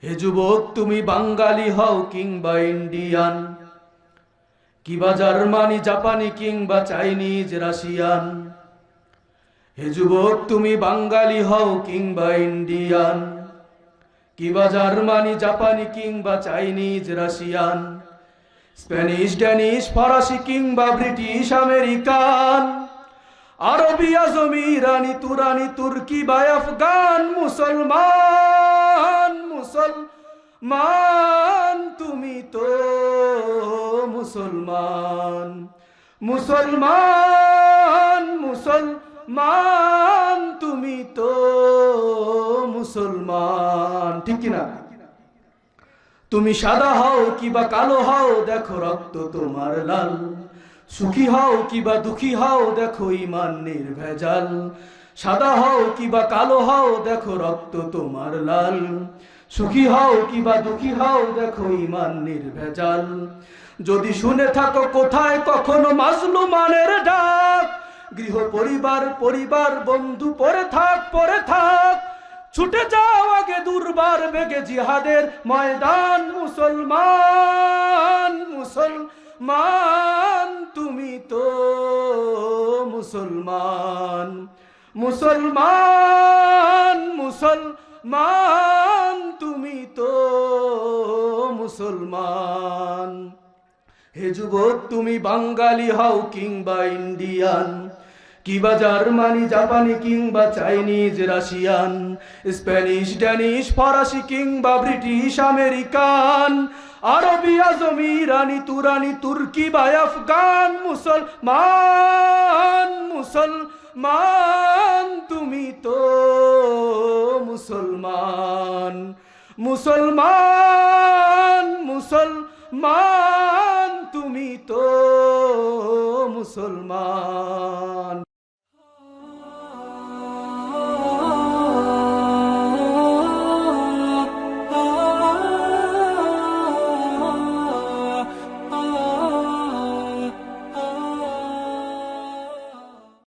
হে যুবক তুমি বাঙালি হও কিংবা ইন্ডিয়ান, কিবা জার্মানি জাপানি কিংবা চাইনিজ রাশিয়ান। হে যুবক তুমি বাঙালি হও কিংবা ইন্ডিয়ান, কিবা জার্মানি জাপানি কিংবা চাইনিজ রাশিয়ান, স্প্যানিশ ড্যানিশ ফরাসি কিংবা ব্রিটিশ আমেরিকান, আরবি আজমি ইরানি তুরানি তুর্কি বা আফগান। মুসলমান মুসলমান তুমি তো মুসলমান, মুসলমান মুসলমান তুমি তো মুসলমান, ঠিক কিনা? তুমি সাদা হও কিবা কালো হও দেখো রক্ত তোমার লাল, সুখী হও কিবা দুঃখী হও দেখো ঈমান নির্ভেজাল। সাদা হও কিবা কালো হও দেখো রক্ত তোমার লাল, সুখী হও কিবা দুঃখী হও দেখো ঈমান নির্ভেজাল। যদি শুনে থাকো কোথায় কখনো মাজলুমানের ডাক, গৃহ পরিবার পরিবার বন্ধু পড়ে থাক পড়ে থাক, ছুটে যাও আগে দুর্বার বেগে জিহাদের ময়দান। মুসলমান মুসলমান তুমি তো মুসলমান, মুসলমান মুসলমান তুমি তো মুসলমান। হে যুবক তুমি বাঙালি হও কিংবা ইন্ডিয়ান, কিবা জার্মানি জাপানি কিংবা চাইনিজ রাশিয়ান, স্প্যানিশ ড্যানিশ ফরাসি কিংবা ব্রিটিশ আমেরিকান, আরবি আজমি ইরানি তুরানি তুর্কি বা আফগান। মুসলমান মুসলমান তুমি তো মুসলমান, মুসলমান মুসলমান তুমি তো মুসলমান।